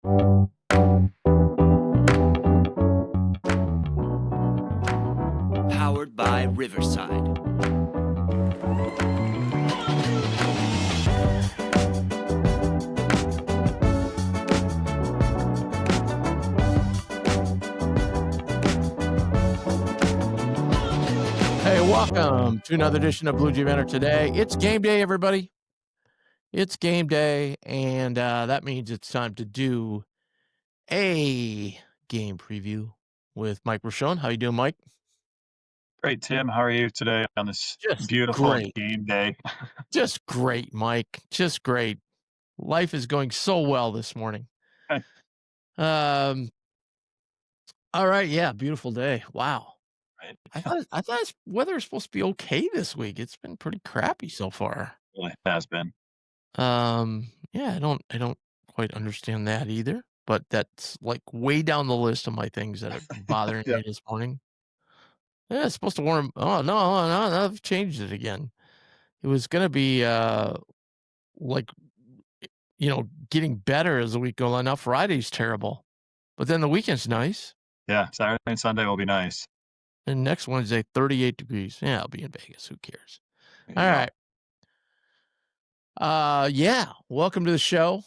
Powered by Riverside. Hey, welcome to another edition of Blue Jay Banner Today. It's game day, everybody. It's game day, and that means it's time to do a game preview with Mike Rochon. How you doing, Mike? Great, Tim. How are you today on this Just beautiful great. game day? Just great, Mike. Just great. Life is going so well this morning. Um. All right, yeah, beautiful day. Wow. Right. I thought this weather is supposed to be okay this week. It's been pretty crappy so far. Well, it has been. Yeah, I don't quite understand that either, but that's like way down the list of my things that are bothering Yeah. me this morning. Yeah, it's supposed to warm. Oh no, I've changed it again. It was gonna be like getting better as the week goes on. Now Friday's terrible, but then the weekend's nice. Yeah. Saturday and Sunday will be nice. And next Wednesday, 38 degrees. Yeah, I'll be in Vegas. Who cares? There All you go. right. Yeah. Welcome to the show.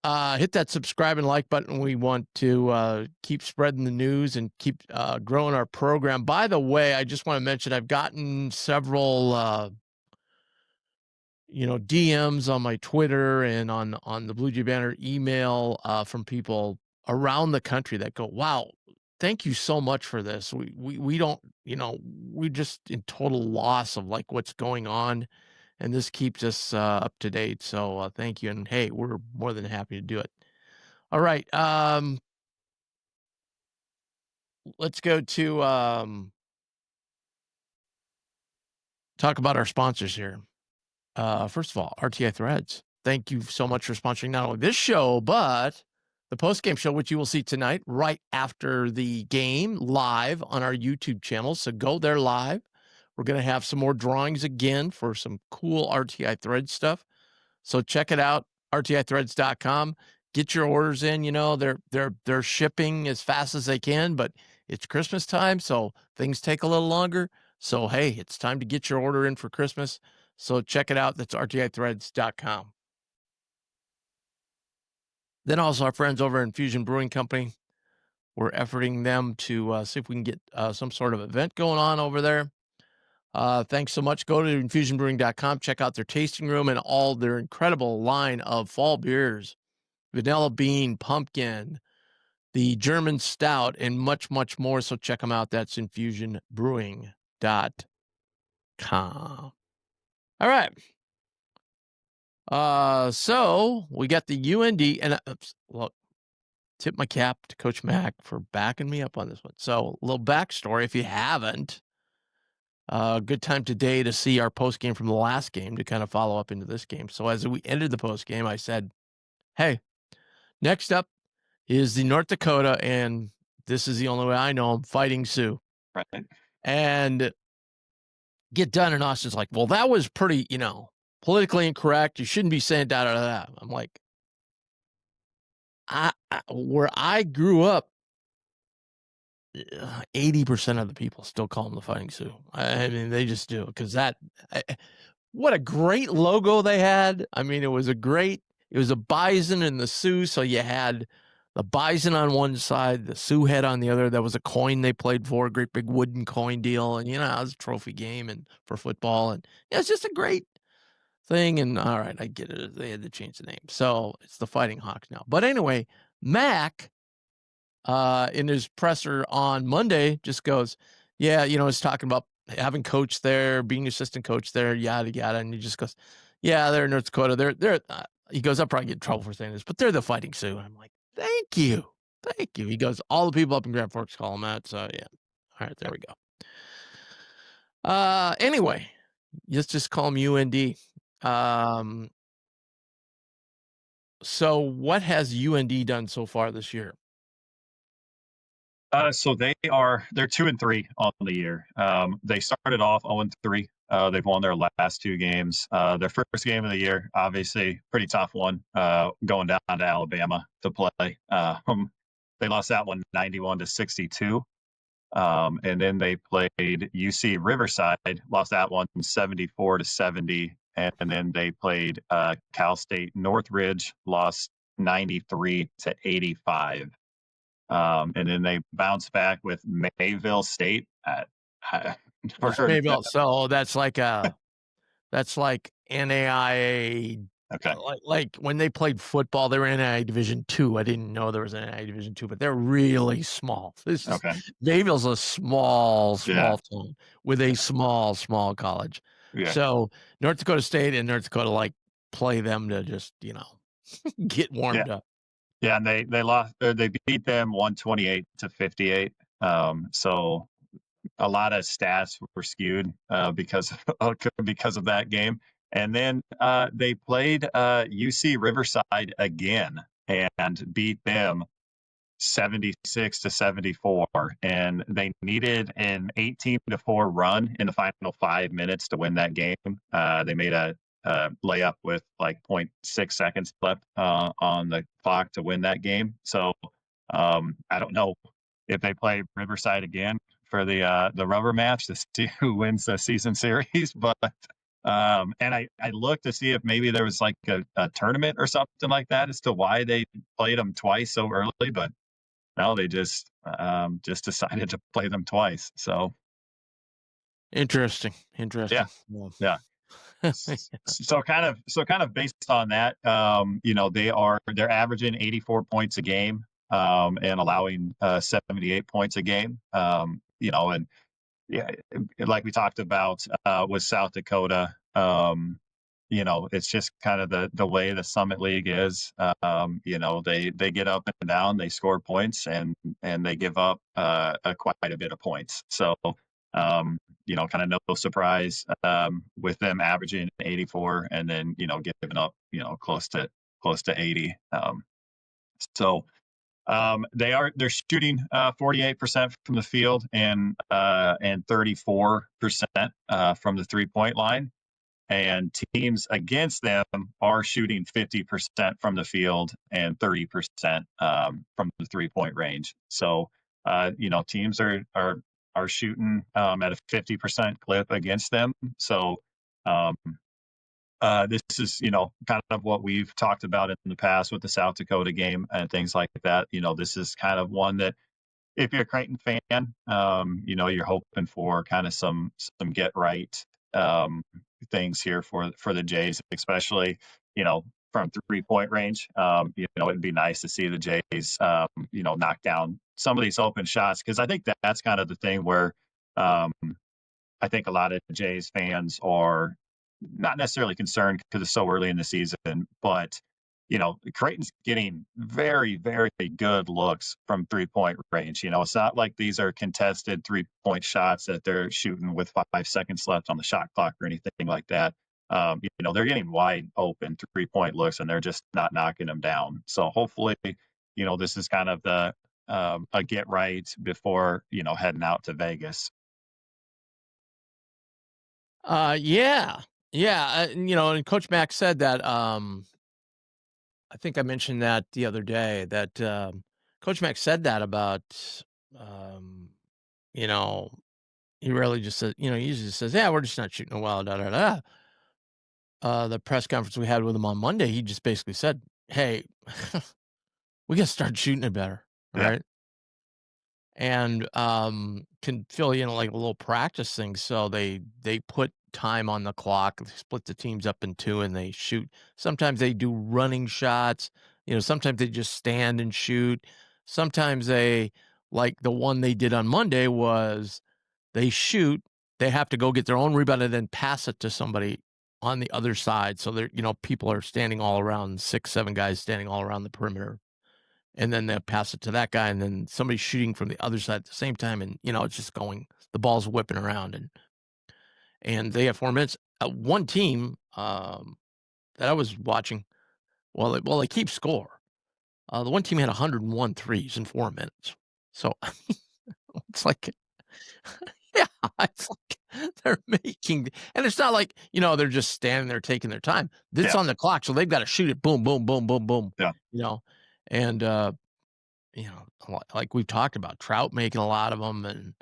Hit that subscribe and like button. We want to keep spreading the news and keep growing our program. By the way, I just want to mention I've gotten several DMs on my Twitter and on the Blue Jay Banner email from people around the country that go, "Wow, thank you so much for this. We don't, we're just in total loss of like what's going on, and this keeps us up to date. So thank you, and hey, we're more than happy to do it." All right. Let's go to talk about our sponsors here. First of all, RTI Threads. Thank you so much for sponsoring not only this show, but the post-game show, which you will see tonight right after the game live on our YouTube channel. So go there live. We're going to have some more drawings again for some cool RTI Threads stuff. So check it out, rtithreads.com. Get your orders in. They're shipping as fast as they can, but it's Christmas time, so things take a little longer. So hey, it's time to get your order in for Christmas. So check it out. That's rtithreads.com. Then also our friends over in Fusion Brewing Company. We're efforting them to see if we can get some sort of event going on over there. Thanks so much. Go to infusionbrewing.com. Check out their tasting room and all their incredible line of fall beers. Vanilla bean, pumpkin, the German stout, and much, much more. So check them out. That's infusionbrewing.com. All right. So we got the UND, and look, tip my cap to Coach Mack for backing me up on this one. So a little backstory, if you haven't, good time today to see our post game from the last game to kind of follow up into this game. So as we ended the post game, I said, "Hey, next up is the North Dakota, and this is the only way I know them, Fighting Sioux." Right. And get done, and Austin's like, "Well, that was pretty, politically incorrect. You shouldn't be saying da. I'm like, where I grew up, 80% of the people still call them the Fighting Sioux. I mean, they just do, because what a great logo they had. I mean, it was a bison and the Sioux. So you had the bison on one side, the Sioux head on the other. That was a coin they played for, a great big wooden coin deal. And, it was a trophy game and for football. And it's just a great thing. And all right, I get it. They had to change the name. So it's the Fighting Hawks now. But anyway, Mac, in his presser on Monday, just goes, "Yeah, he's talking about having coach there, being assistant coach there, yada yada," and he just goes, "Yeah, they're in North Dakota. They're." He goes, "I'll probably get in trouble for saying this, but they're the Fighting Sioux." And I'm like, "Thank you." He goes, "All the people up in Grand Forks call them that." So yeah, all right, there we go. Anyway, let's just call them UND. So what has UND done so far this year? So they're 2-3 on the year. They started off 0-3 They've won their last 2 games. Their first game of the year, obviously, pretty tough one, going down to Alabama to play. They lost that one 91-62. And then they played UC Riverside, lost that one 74-70. And then they played Cal State Northridge, lost 93-85. And then they bounced back with Mayville State. What's Heard of Mayville? that. So that's like NAIA. Okay. Like when they played football, they were in NAIA Division II. I didn't know there was an NAIA Division II, but they're really small. Okay. Mayville's a small Yeah. town with a small college. Yeah. So North Dakota State and North Dakota play them to just get warmed up. Yeah, and they lost. They beat them 128-58. So a lot of stats were skewed because of that game. And then they played UC Riverside again and beat them 76-74. And they needed an 18-4 run in the final 5 minutes to win that game. They made a layup with like 0.6 seconds left on the clock to win that game. So I don't know if they play Riverside again for the rubber match to see who wins the season series. But and I looked to see if maybe there was like a tournament or something like that as to why they played them twice so early. But no, they just decided to play them twice. So Interesting. Yeah. So kind of based on that, they're averaging 84 points a game, and allowing 78 points a game. And yeah, like we talked about with South Dakota, it's just kind of the way the Summit League is. They get up and down, they score points, and they give up quite a bit of points. So kind of no surprise with them averaging 84 and then giving up close to 80. They're shooting 48% from the field and 34% from the 3-point line. And teams against them are shooting 50% from the field and 30% from the 3-point range. So teams are shooting at a 50% clip against them. So this is kind of what we've talked about in the past with the South Dakota game and things like that. This is kind of one that if you're a Creighton fan, you're hoping for kind of some get right things here for the Jays, especially from 3-point range. It'd be nice to see the Jays knock down some of these open shots, because I think that's kind of the thing where I think a lot of Jays fans are not necessarily concerned because it's so early in the season, but Creighton's getting very, very good looks from 3-point range. It's not like these are contested 3-point shots that they're shooting with 5 seconds left on the shot clock or anything like that. They're getting wide open 3-point looks, and they're just not knocking them down. So hopefully, this is kind of the a get right before heading out to Vegas. Yeah. And Coach Mack said that. I think I mentioned that the other day that Coach Mack said that about, he rarely just says, he usually just says, yeah, we're just not shooting well, the press conference we had with him on Monday, he just basically said, hey, we got to start shooting it better. Yeah. Right. And can fill you in like a little practice thing. So they put time on the clock, split the teams up in 2, and they shoot. Sometimes they do running shots. Sometimes they just stand and shoot. Sometimes they, like the one they did on Monday, was they shoot. They have to go get their own rebound and then pass it to somebody on the other side. So they're, people are standing all around, 6, 7 guys standing all around the perimeter. And then they'll pass it to that guy, and then somebody's shooting from the other side at the same time, and it's just going. The ball's whipping around, and they have 4 minutes. One team that I was watching, they keep score. The one team had 101 threes in 4 minutes. So it's like, yeah, it's like They're making and it's not like, they're just standing there taking their time. It's Yeah, on the clock, so they've gotta shoot it boom, boom, boom, boom, boom, yeah, you know? And, like we've talked about, Trout making a lot of them, and,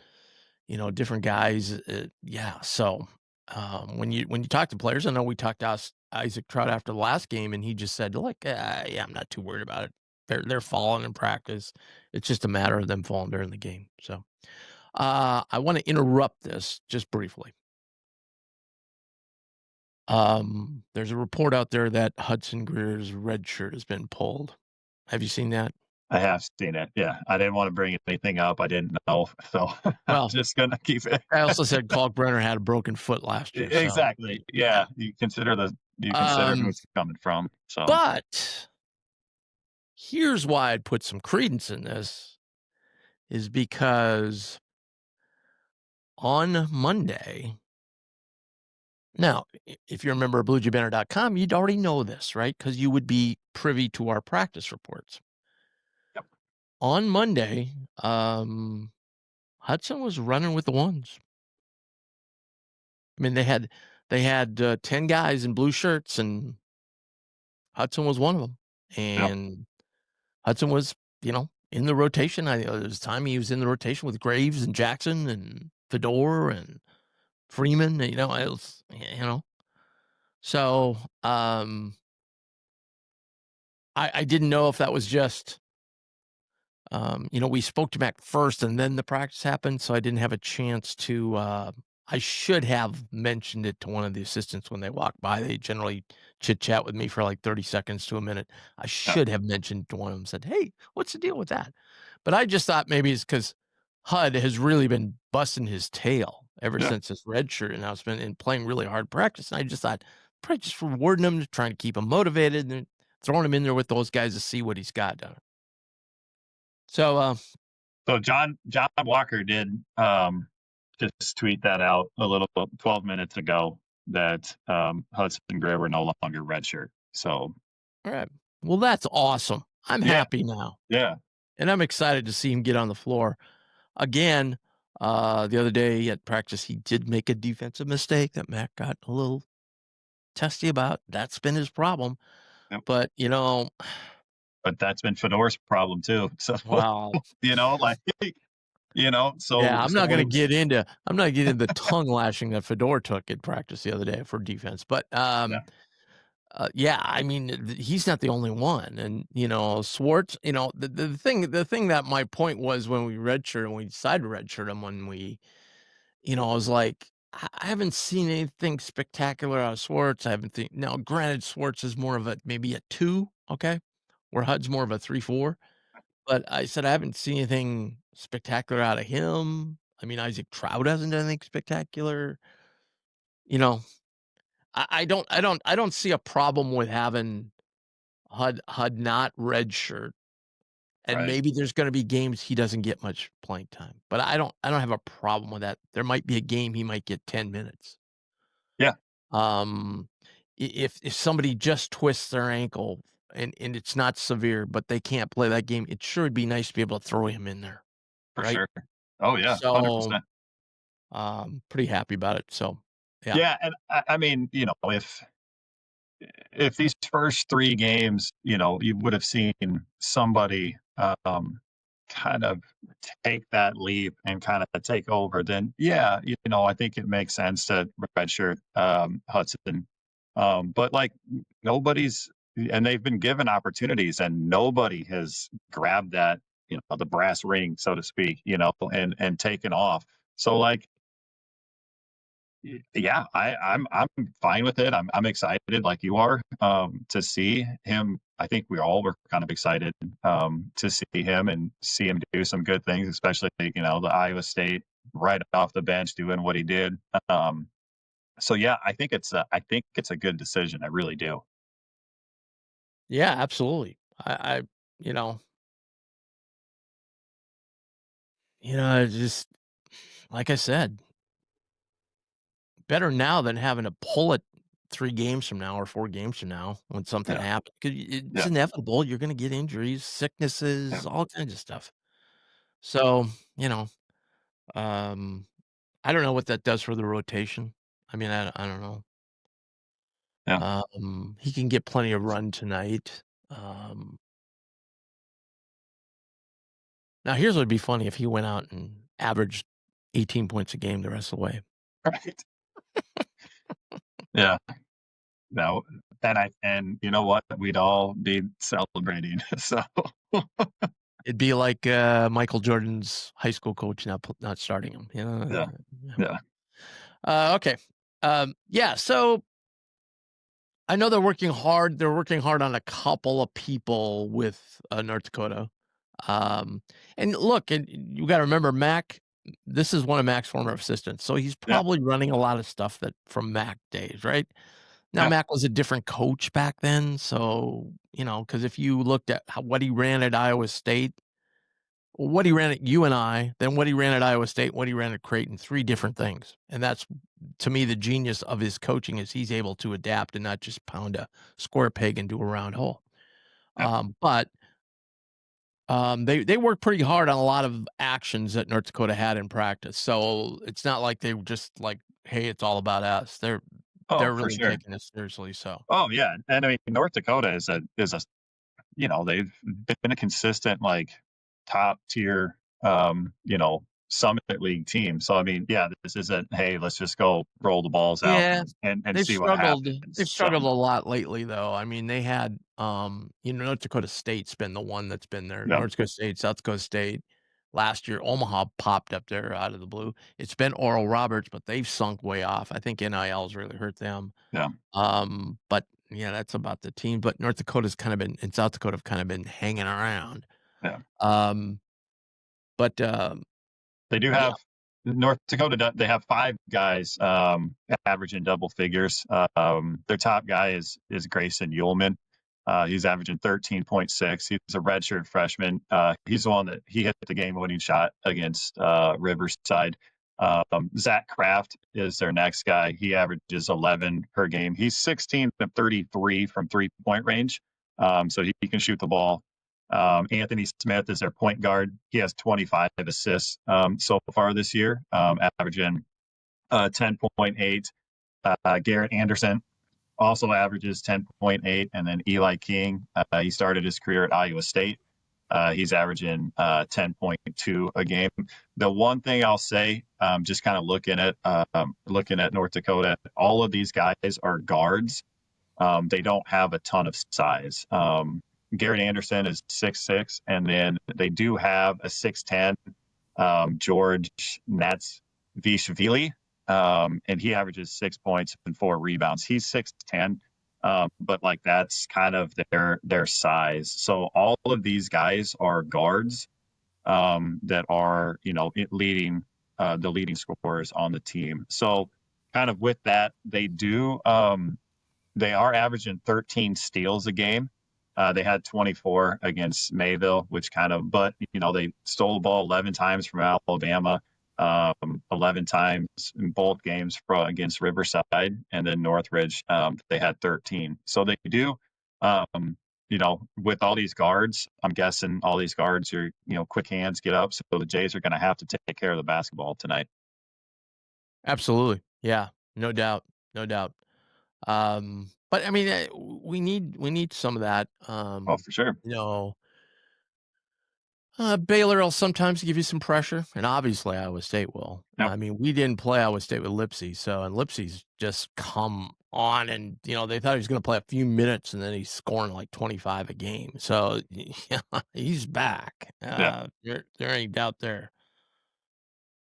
different guys, yeah, so, when you talk to players, I know we talked to Isaac Trout after the last game, and he just said, "Look, yeah, I'm not too worried about it. They're falling in practice. It's just a matter of them falling during the game." So, I wanna interrupt this just briefly. There's a report out there that Hudson Greer's red shirt has been pulled. Have you seen that? I have seen it. Yeah, I didn't want to bring anything up. I didn't know, so I'm Well, just gonna keep it. I also said Kalkbrenner had a broken foot last year, so Exactly. yeah. Yeah, you consider who Um, it's coming from. So but here's why I'd put some credence in this is because on Monday now, if you're a member of BlueJayBanner.com, you'd already know this, right? Because you would be privy to our practice reports. yep. On Monday, Hudson was running with the ones. I mean, they had 10 guys in blue shirts, and Hudson was one of them. Yep. And Hudson was, in the rotation. There was time he was in the rotation with Graves and Jackson and Fedor and Freeman. It was, So, I didn't know if that was just, we spoke to Mac first and then the practice happened, so I didn't have a chance to, I should have mentioned it to one of the assistants when they walked by. They generally chit chat with me for like 30 seconds to a minute. I Yep. should have mentioned to one of them, said, "Hey, what's the deal with that?" But I just thought maybe it's because Hud has really been busting his tail ever Yeah. since his redshirt announcement and playing really hard practice. And I just thought, probably just rewarding him, trying to keep him motivated, and throwing him in there with those guys to see what he's got done. So, So John Walker did just tweet that out a little 12 minutes ago that Hudson and Gray were no longer redshirt. So all right. Well, that's awesome. I'm yeah, happy now, yeah, and I'm excited to see him get on the floor again. The other day at practice, he did make a defensive mistake that Mac got a little testy about. That's been his problem. yep. But, But that's been Fedor's problem too. So well, like yeah, so I'm not getting into the tongue lashing that Fedor took in practice the other day for defense. But yeah, yeah, I mean, he's not the only one. And, Swartz, the thing that my point was when we redshirt and we decided to redshirt him when I was like, I haven't seen anything spectacular out of Swartz. I haven't think now, granted, Swartz is more of a maybe a 2, okay, where Hud's more of a 3-4. But I said I haven't seen anything spectacular out of him. I mean, Isaac Trout hasn't done anything spectacular. You know, I don't see a problem with having Hud not redshirt, and right. maybe there's gonna be games he doesn't get much playing time, but I don't have a problem with that. There might be a game he might get 10 minutes. Yeah, Um, if somebody just twists their ankle and it's not severe, but they can't play that game, it sure would be nice to be able to throw him in there, for right? sure. Oh yeah, So, 100%. pretty happy about it. So, yeah. Yeah, and I mean, if these first 3 games, you would have seen somebody, kind of take that leap and kinda take over, then, yeah, I think it makes sense to redshirt, Hudson. But, like, nobody's and they've been given opportunities, and nobody has grabbed that, the brass ring, so to speak, and taken off. So, like, yeah, I'm fine with it. I'm excited like you are to see him. I think we all were kind of excited to see him and see him do some good things, especially the Iowa State right off the bench doing what he did. Um, so yeah, I think it's a good decision. I really do. Yeah, absolutely. I you know just like I said, better now than having to pull it 3 games from now or 4 games from now when something Yeah, happens. 'Cause it's yeah, inevitable. You're gonna get injuries, yeah, sicknesses, all kinds of stuff. So, you know, um, I don't know what that does for the rotation. I mean, I don't know. Yeah. He can get plenty of run tonight. Now here's what would be funny if he went out and averaged 18 points a game the rest of the way. Right. Yeah. No. And you know what? We'd all be celebrating. So It'd be like Michael Jordan's high school coach not starting him. You know? yeah. Yeah. Okay. Yeah. So I know they're working hard. They're working hard on a couple of people with North Dakota. And look, and you got to remember, Mac. This is one of Mac's former assistants, so he's Yeah. probably running a lot of stuff that from Mac days, right? Now, Yeah. Mac was a different coach back then, so because if you looked at what he ran at Iowa State, what he ran at UNI, then what he ran at Iowa State, what he ran at Creighton, 3 different things. And that's, to me, the genius of his coaching is he's able to adapt and not just pound a square peg into a round hole. Yeah. But they worked pretty hard on a lot of actions that North Dakota had in practice. So it's not like they were just like, hey, it's all about us. They're Oh, for really sure. taking this seriously. So Oh, yeah. And I mean, North Dakota is a they've been a consistent, like, top tier, Summit League team. So, I mean, yeah, this isn't, "Hey, let's just go roll the balls out yeah, and they've see what struggled. happens." They've So, struggled a lot lately, though. I mean, they had, North Dakota State's been the one that's been there. yeah, North Dakota State, South Dakota State. Last year, Omaha popped up there out of the blue. It's been Oral Roberts, but they've sunk way off. I think NIL's really hurt them. yeah, But yeah, that's about the team. But North Dakota's kind of been and South Dakota have kind of been hanging around. yeah. Um, but They do yeah, have North Dakota. They have 5 guys averaging double figures. Their top guy is Grayson Ullman. He's averaging 13.6. He's a redshirt freshman. He's the one that he hit the game-winning shot against Riverside. Zach Kraft is their next guy. He averages 11 per game. He's 16 of 33 from three-point range, so he can shoot the ball. Anthony Smith is their point guard. He has 25 assists so far this year, averaging 10.8. Garrett Anderson also averages 10.8. And then Eli King, he started his career at Iowa State. He's averaging 10.2 a game. The one thing I'll say, just kind of looking at North Dakota, all of these guys are guards. They don't have a ton of size. Garrett Anderson is 6'6", and then they do have a 6'10", George Natsvishvili, and he averages 6 points and 4 rebounds. He's 6'10", but like that's kind of their size. So all of these guys are guards that are leading the leading scorers on the team. So kind of with that, they are averaging 13 steals a game. They had 24 against Mayville, but they stole the ball 11 times from Alabama, 11 times in both games against Riverside, and then Northridge, they had 13. So they do, with all these guards, I'm guessing all these guards are, quick hands, get up. So the Jays are going to have to take care of the basketball tonight. absolutely. Yeah, no doubt, no doubt. But I mean, we need some of that. Oh, for sure. You know, Baylor will sometimes give you some pressure, and obviously Iowa State will. Yep. I mean, we didn't play Iowa State with Lipsy, and Lipsy's just come on, and they thought he was going to play a few minutes, and then he's scoring like 25 a game. So yeah, he's back. Yeah. There ain't doubt there.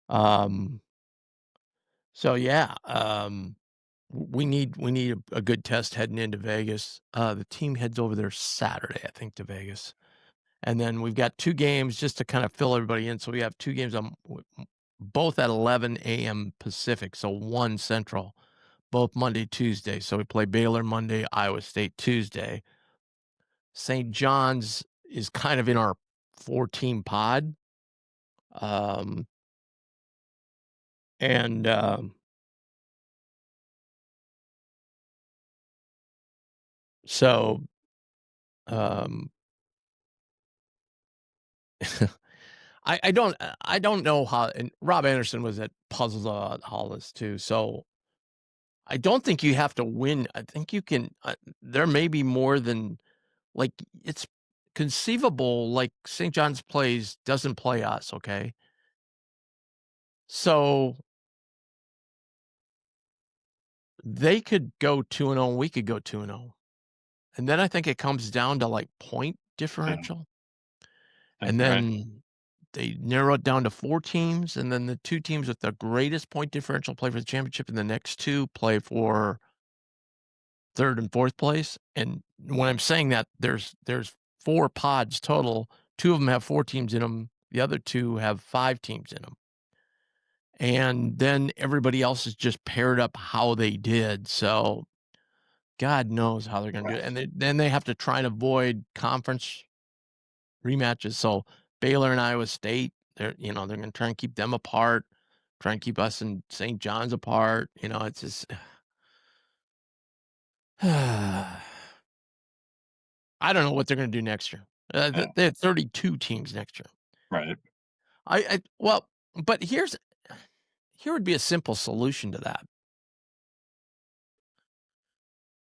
Um, so yeah, we need a good test heading into Vegas. The team heads over there Saturday, I think, to Vegas. And then we've got 2 games just to kind of fill everybody in. So we have 2 games on both at 11 a.m. Pacific, so 1 Central, both Monday, Tuesday. So we play Baylor Monday, Iowa State Tuesday. St. John's is kind of in our 4-team pod. And so um I don't know how, and Rob Anderson was at puzzles about all this too, so I don't think you have to win. I think you can, there may be more than, like, it's conceivable, like, St. John's doesn't play us, okay? So, they could go 2-0, and we could go 2-0, and then I think it comes down to, like, point Yeah, differential, I think and you're right. then they narrow it down to 4 teams, and then the 2 teams with the greatest point differential play for the championship, and the next 2 play for 3rd and 4th place, and when I'm saying that, there's 4 pods total, 2 of them have 4 teams in them, the other 2 have 5 teams in them, and then everybody else is just paired up how they did, so God knows how they're gonna do it, and then they have to try and avoid conference rematches, so Baylor and Iowa State, they're gonna try and keep them apart, try and keep us and St. John's apart, it's just I don't know what they're gonna do next year. Yeah, They have 32 teams next year. right. Well, but here would be a simple solution to that.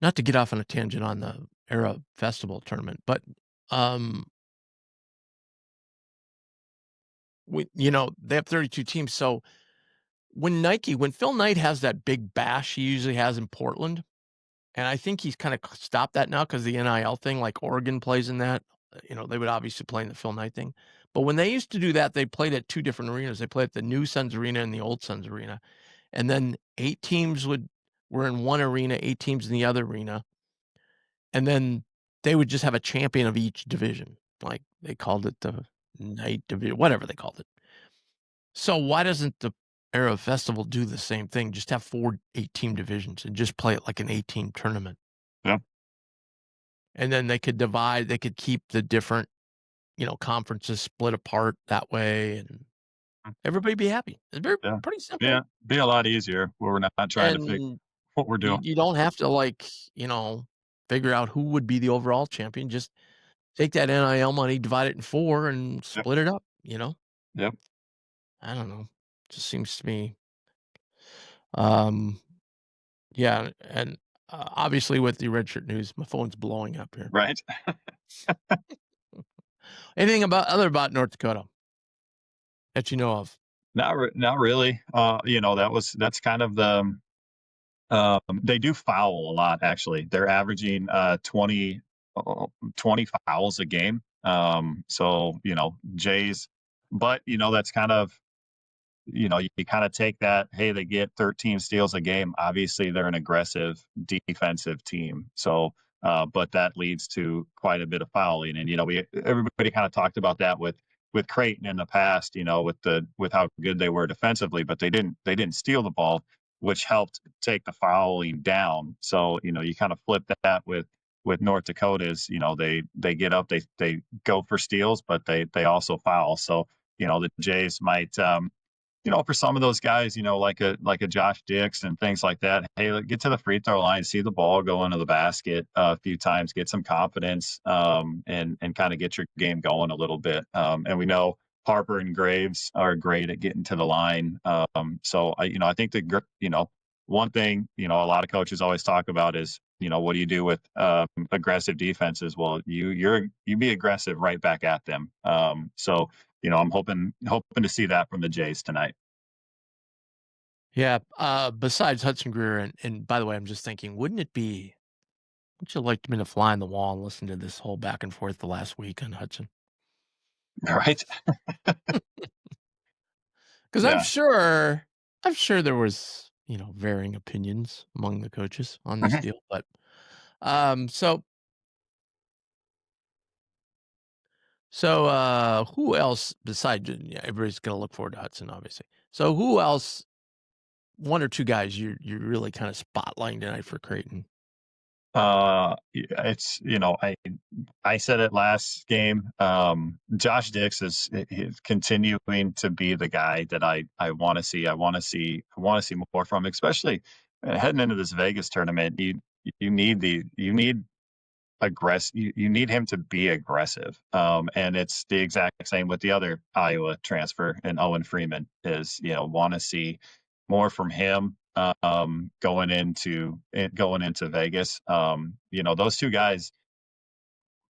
Not to get off on a tangent on the Era Festival tournament, but, um, they have 32 teams, so when Phil Knight has that big bash he usually has in Portland, and I think he's kinda stopped that now because the NIL thing, like Oregon plays in that, they would obviously play in the Phil Knight thing. But when they used to do that, they played at 2 different arenas. They played at the new Suns Arena and the old Suns Arena, and then 8 teams were in one arena, 8 teams in the other arena, and then they would just have a champion of each division. Like, they called it the Night Division, whatever they called it. So why doesn't the Era Festival do the same thing? Just have 4 8-team divisions and just play it like an 8-team tournament. Yeah, And then they could keep the different, conferences split apart that way, and everybody be happy. It's yeah, pretty simple. yeah. Be a lot easier where we're not trying to figure And what we're doing. you don't have to, like, figure out who would be the overall champion. Just take that NIL money, divide it in 4, and Yep, split it up. yep. I don't know. Just seems to me, um, yeah, and, obviously with the redshirt news, my phone's blowing up here. Right. Anything about North Dakota that you know of? Not really. That's kind of they do foul a lot actually. They're averaging 20 fouls a game. So, Jays, but that's kind of, you kind of take that, hey, they get 13 steals a game. Obviously, they're an aggressive defensive team. So, but that leads to quite a bit of fouling. And, everybody kind of talked about that with Creighton in the past, with how good they were defensively, but they didn't steal the ball, which helped take the fouling down. So, you kind of flip that with North Dakota's, they get up, they go for steals, but they also foul. So, the Jays might for some of those guys, like a Josh Dix and things like that, hey, get to the free throw line, see the ball go into the basket a few times, get some confidence, and kind of get your game going a little bit. And we know Harper and Graves are great at getting to the line. So I think one thing a lot of coaches always talk about is what do you do with aggressive defenses? Well, you be aggressive right back at them. So I'm hoping to see that from the Jays tonight. Yeah, besides Hudson Greer, and by the way, I'm just thinking, wouldn't you like me to fly on the wall and listen to this whole back and forth the last week on Hudson? All right. Because Yeah. I'm sure there was, varying opinions among the coaches on this Mhm. deal, but, um, so who else besides, yeah, everybody's gonna look forward to Hudson, obviously. So who else, 1 or 2 guys you're really kinda spotlighting tonight for Creighton? It's I said it last game. Josh Dix is continuing to be the guy that I want to see. I want to see more from, especially heading into this Vegas tournament. You need aggressive. You need him to be aggressive. And it's the exact same with the other Iowa transfer and Owen Freeman is, want to see more from him going into Vegas. Those two guys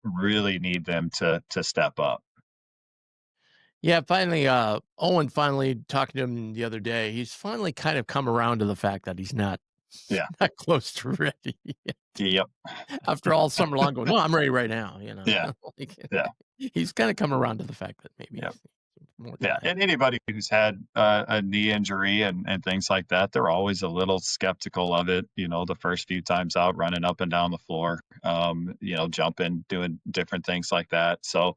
really need them to step up. Yeah, finally, Owen finally talking to him the other day. He's finally kind of come around to the fact that he's not Yeah. not close to ready yet. Yep. After all summer long going, no, I'm ready right now. Yeah. Like, Yeah. he's kind of come around to the fact that maybe Yeah. more Yeah, time. and anybody who's had a knee injury and things like that, they're always a little skeptical of it. The first few times out, running up and down the floor, jumping, doing different things like that. So,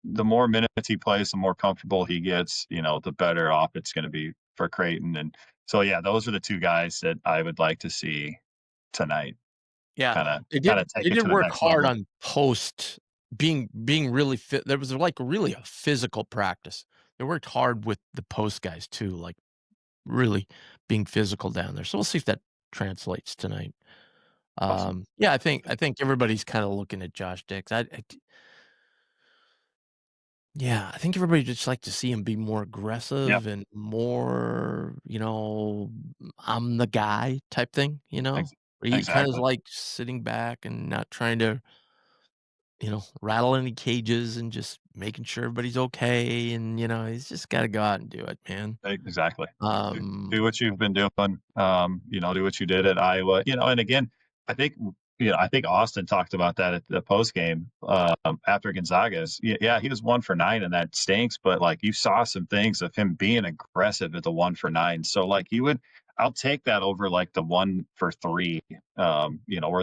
the more minutes he plays, the more comfortable he gets. The better off it's going to be for Creighton. And so, yeah, those are the two guys that I would like to see tonight. Yeah, Kind of, they kind did of take they it did to the work next hard level. on post being really fit. There was like really a physical practice. They worked hard with the post guys too, like really being physical down there. So we'll see if that translates tonight. Awesome. Yeah, I think everybody's kind of looking at Josh Dix. Yeah, I think everybody just like to see him be more Yep. aggressive and more, I'm the guy type thing, Ex- where he kind of exactly. like sitting back and not trying to, rattle any cages and just making sure everybody's okay. And, he's just got to go out and do it, man. Exactly. Do Um, what you've been doing. Do what you did at Iowa. And again, I think I think Austin talked about that at the post game after Gonzaga's. Yeah, he was 1 for 9, and that stinks. But like you saw some things of him being aggressive at the 1 for 9. So like I'll take that over like the 1 for 3, or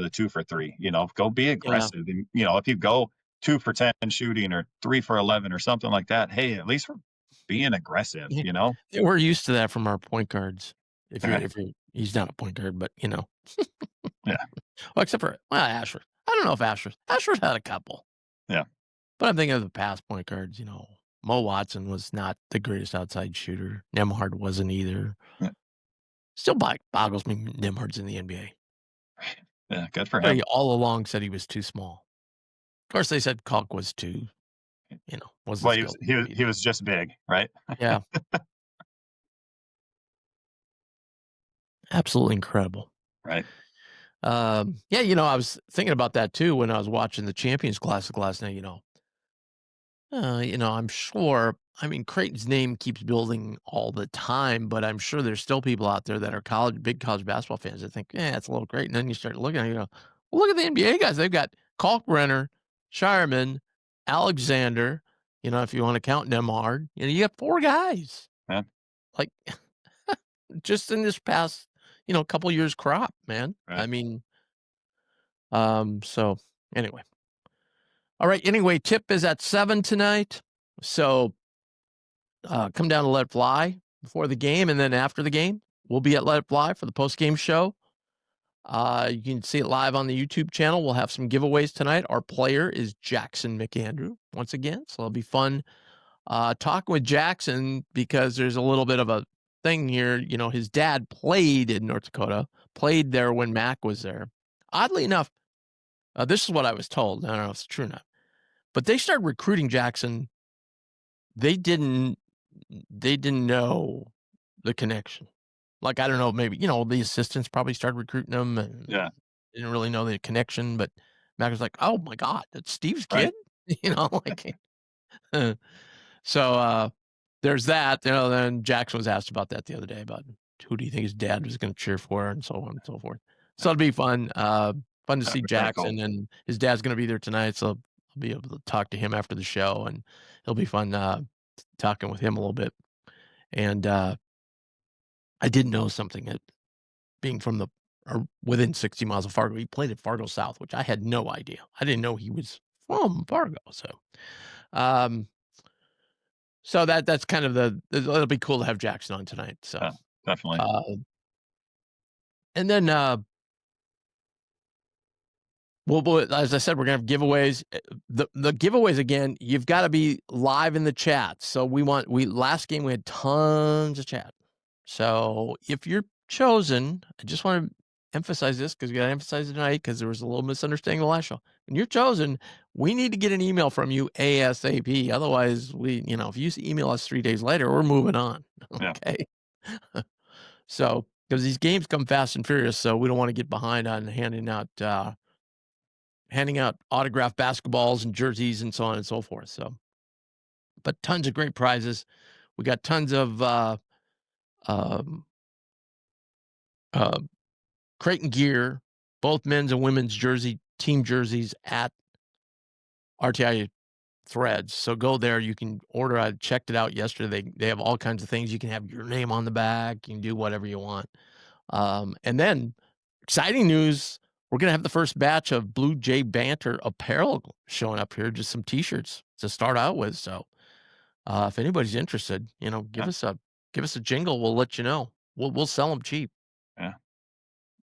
the 2 for 3. Go be yeah. aggressive. And if you go 2 for 10 shooting or 3 for 11 or something like that, hey, at least we're being aggressive. Yeah, yeah, we're used to that from our point guards. Right. If you're, he's not a point guard, but Yeah. well, except for Ashford. I don't know if Ashford had a couple, Yeah. but I'm thinking of the past point guards. Mo Watson was not the greatest outside shooter. Nemhard wasn't either. Yeah. Still boggles me Nemhard's in the NBA. Yeah. Good for But he him. all along said he was too small. Of course, they said Kalk was too, wasn't Well, he was skilled. he was he was just big, right? Yeah, absolutely incredible. Right. Yeah, I was thinking about that too when I was watching the Champions Classic last night. I'm sure. I mean, Creighton's name keeps building all the time, but I'm sure there's still people out there that are big college basketball fans that think, yeah, it's a little great. And then you start looking at it, well, look at the NBA guys. They've got Kalkbrenner, Shireman, Alexander, if you want to count Nemhard, you got 4 guys. Yeah. Like, just in this past, couple years crop, man. Right. I mean, so anyway. All right. Anyway, tip is at 7 tonight. So come down to Let It Fly before the game, and then after the game, we'll be at Let It Fly for the post-game show. You can see it live on the YouTube channel. We'll have some giveaways tonight. Our player is Jackson McAndrew once again, so it'll be fun talking with Jackson because there's a little bit of a thing here. His dad played in North Dakota, played there when Mac was there. Oddly enough, this is what I was told. I don't know if it's true or not, but they started recruiting Jackson. They didn't know the connection. Like, I don't know, maybe, the assistants probably started recruiting them and Yeah. didn't really know the connection, but Mac was like, "Oh my God, that's Steve's Right. kid?" Like, so, there's that, then Jackson was asked about that the other day about who do you think his dad was going to cheer for and so on and so forth. So it'll be fun, fun to see Very cool. Jackson, and his dad's going to be there tonight. So I'll be able to talk to him after the show, and it'll be fun, talking with him a little bit. And, I did know something that being from within 60 miles of Fargo, he played at Fargo South, which I had no idea. I didn't know he was from Fargo. Um, so that's kind of it'll be cool to have Jackson on tonight. So, Yeah, definitely. And then, well, as I said, we're gonna have giveaways. The giveaways again, you've got to be live in the chat. So last game we had tons of chat. So if you're chosen, I just want to emphasize this because we got to emphasize it tonight because there was a little misunderstanding the last show. When you're chosen, we need to get an email from you ASAP. Otherwise, if you email us 3 days later, we're moving on. Okay. Yeah. So, because these games come fast and furious, so we don't want to get behind on handing out autographed basketballs and jerseys and so on and so forth. So, but tons of great prizes. We got tons of Creighton gear, both men's and women's team jerseys at RTI Threads. So go there. You can order. I checked it out yesterday. They have all kinds of things. You can have your name on the back. You can do whatever you want. And then exciting news. We're going to have the first batch of Blue Jay Banter apparel showing up here. Just some T-shirts to start out with. So if anybody's interested, give us a jingle. We'll let you know. We'll sell them cheap. Yeah.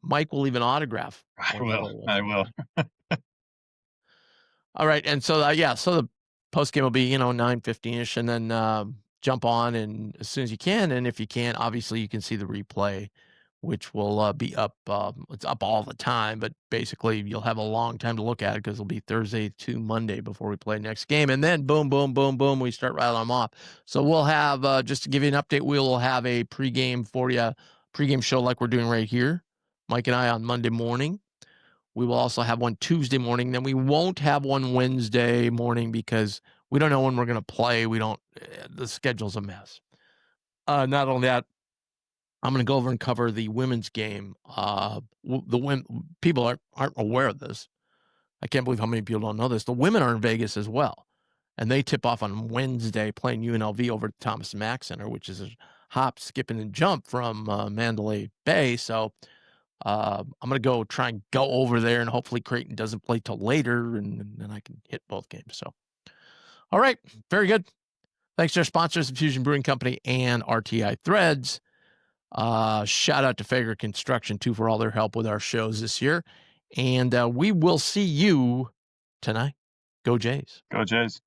Mike will leave an autograph. I will. All right. And so, so the post game will be, 9:15ish, and then jump on and as soon as you can. And if you can't, obviously you can see the replay, which will be up. It's up all the time, but basically you'll have a long time to look at it because it'll be Thursday to Monday before we play next game. And then boom, boom, boom, boom, we start rattling them off. So we'll have, just to give you an update, we'll have a pregame for you, pregame show like we're doing right here, Mike and I, on Monday morning. We will also have one Tuesday morning. Then we won't have one Wednesday morning because we don't know when we're going to play. The schedule's a mess. Not only that, I'm going to go over and cover the women's game. People aren't aware of this. I can't believe how many people don't know this. The women are in Vegas as well. And they tip off on Wednesday playing UNLV over at Thomas Mack Center, which is a hop, skip, and jump from Mandalay Bay. So I'm going to go try and go over there, and hopefully Creighton doesn't play till later, and then I can hit both games. So, all right, very good. Thanks to our sponsors, the Fusion Brewing Company and RTI Threads. Shout out to Fager Construction, too, for all their help with our shows this year. And we will see you tonight. Go Jays. Go Jays.